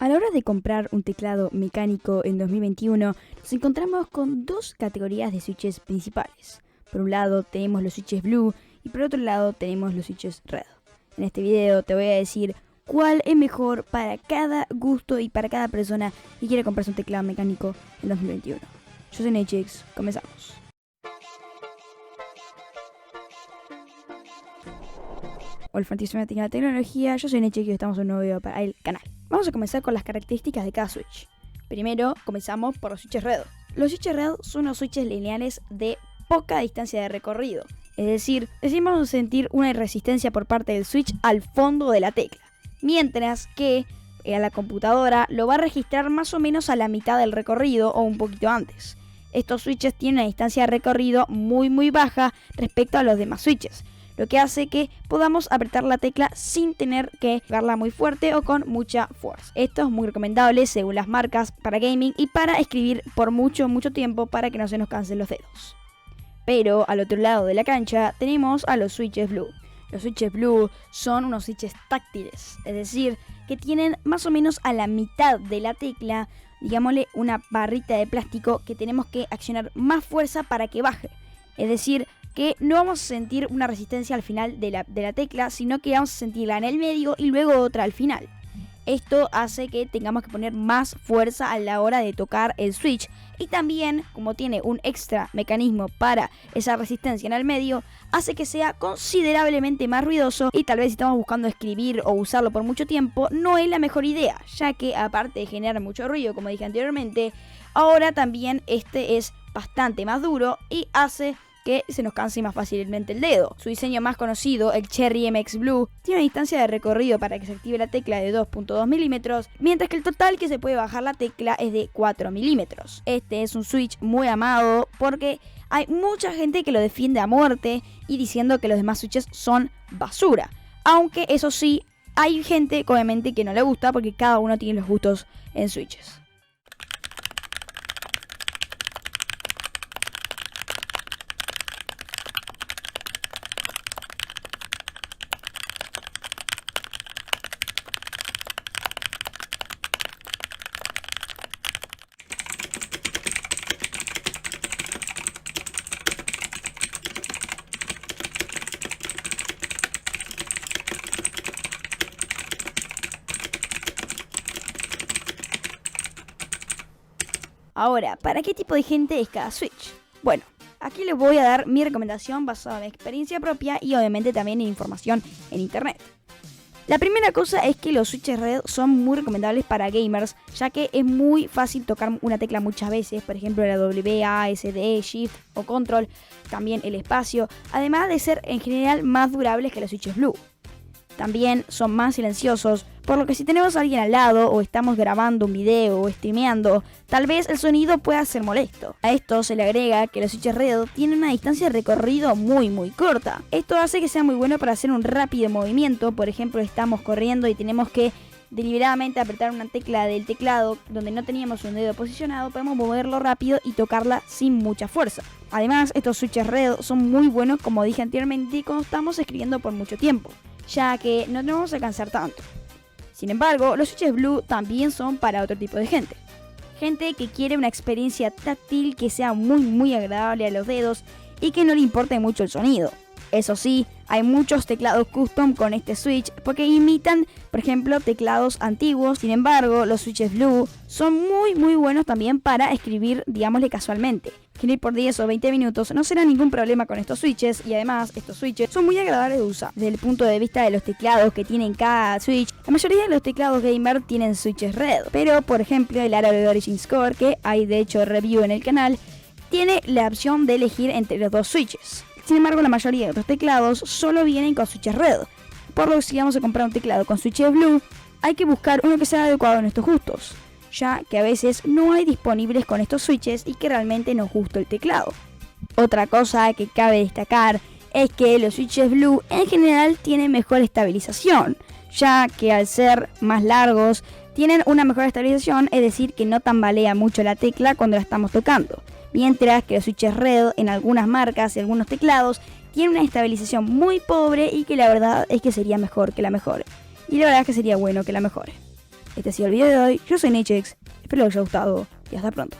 A la hora de comprar un teclado mecánico en 2021, nos encontramos con dos categorías de switches principales. Por un lado tenemos los switches Blue y por otro lado tenemos los switches Red. En este video te voy a decir cuál es mejor para cada gusto y para cada persona que quiere comprarse un teclado mecánico en 2021. Yo soy Nechix, comenzamos. Hola fanáticos de la tecnología, yo soy Nechix y estamos en un nuevo video para el canal. Vamos a comenzar con las características de cada switch. Primero, comenzamos por los switches Red. Los switches Red son unos switches lineales de poca distancia de recorrido. Es decir, vamos a sentir una resistencia por parte del switch al fondo de la tecla. Mientras que a la computadora lo va a registrar más o menos a la mitad del recorrido o un poquito antes. Estos switches tienen una distancia de recorrido muy baja respecto a los demás switches, lo que hace que podamos apretar la tecla sin tener que pegarla muy fuerte o con mucha fuerza. Esto es muy recomendable según las marcas para gaming y para escribir por mucho tiempo para que no se nos cansen los dedos. Pero al otro lado de la cancha tenemos a los switches Blue. Los switches Blue son unos switches táctiles, es decir, que tienen más o menos a la mitad de la tecla, digámosle una barrita de plástico que tenemos que accionar más fuerza para que baje. Es decir, que no vamos a sentir una resistencia al final de la tecla, sino que vamos a sentirla en el medio y luego otra al final. Esto hace que tengamos que poner más fuerza a la hora de tocar el switch, y también, como tiene un extra mecanismo para esa resistencia en el medio, hace que sea considerablemente más ruidoso, y tal vez si estamos buscando escribir o usarlo por mucho tiempo, no es la mejor idea, ya que aparte de generar mucho ruido, como dije anteriormente, ahora también este es bastante más duro y hace que se nos canse más fácilmente el dedo. Su diseño más conocido, el Cherry MX Blue, tiene una distancia de recorrido para que se active la tecla de 2.2 milímetros, mientras que el total que se puede bajar la tecla es de 4 milímetros. Este es un switch muy amado porque hay mucha gente que lo defiende a muerte y diciendo que los demás switches son basura. Aunque eso sí, hay gente obviamente que no le gusta porque cada uno tiene los gustos en switches. Ahora, ¿para qué tipo de gente es cada switch? Bueno, aquí les voy a dar mi recomendación basada en mi experiencia propia y obviamente también en información en internet. La primera cosa es que los switches Red son muy recomendables para gamers, ya que es muy fácil tocar una tecla muchas veces, por ejemplo la W, A, S, D, Shift o Control, también el espacio, además de ser en general más durables que los switches Blue. También son más silenciosos, por lo que si tenemos a alguien al lado o estamos grabando un video o streameando, tal vez el sonido pueda ser molesto. A esto se le agrega que los switches Red tienen una distancia de recorrido muy corta. Esto hace que sea muy bueno para hacer un rápido movimiento, por ejemplo estamos corriendo y tenemos que deliberadamente apretar una tecla del teclado donde no teníamos un dedo posicionado, podemos moverlo rápido y tocarla sin mucha fuerza. Además, estos switches Red son muy buenos, como dije anteriormente, cuando estamos escribiendo por mucho tiempo, ya que no nos vamos a cansar tanto. Sin embargo, los switches Blue también son para otro tipo de gente. Gente que quiere una experiencia táctil que sea muy agradable a los dedos y que no le importe mucho el sonido. Eso sí, hay muchos teclados custom con este switch porque imitan, por ejemplo, teclados antiguos. Sin embargo, los switches Blue son muy buenos también para escribir, digámosle casualmente. Escribir por 10 o 20 minutos no será ningún problema con estos switches, y además estos switches son muy agradables de usar. Desde el punto de vista de los teclados que tienen cada switch, la mayoría de los teclados gamer tienen switches Red, pero por ejemplo el Adobe Origin Score, que hay de hecho review en el canal, tiene la opción de elegir entre los dos switches. Sin embargo, la mayoría de otros teclados solo vienen con switches Red, por lo que si vamos a comprar un teclado con switches Blue, hay que buscar uno que sea adecuado a nuestros gustos, ya que a veces no hay disponibles con estos switches y que realmente nos gusta el teclado. Otra cosa que cabe destacar es que los switches Blue en general tienen mejor estabilización, ya que al ser más largos tienen una mejor estabilización, es decir que no tambalea mucho la tecla cuando la estamos tocando. Mientras que los switches Red en algunas marcas y algunos teclados tienen una estabilización muy pobre y que la verdad es que sería mejor que la mejore. Y la verdad es que sería bueno que la mejore. Este ha sido el video de hoy. Yo soy Nechex. Espero que os haya gustado y hasta pronto.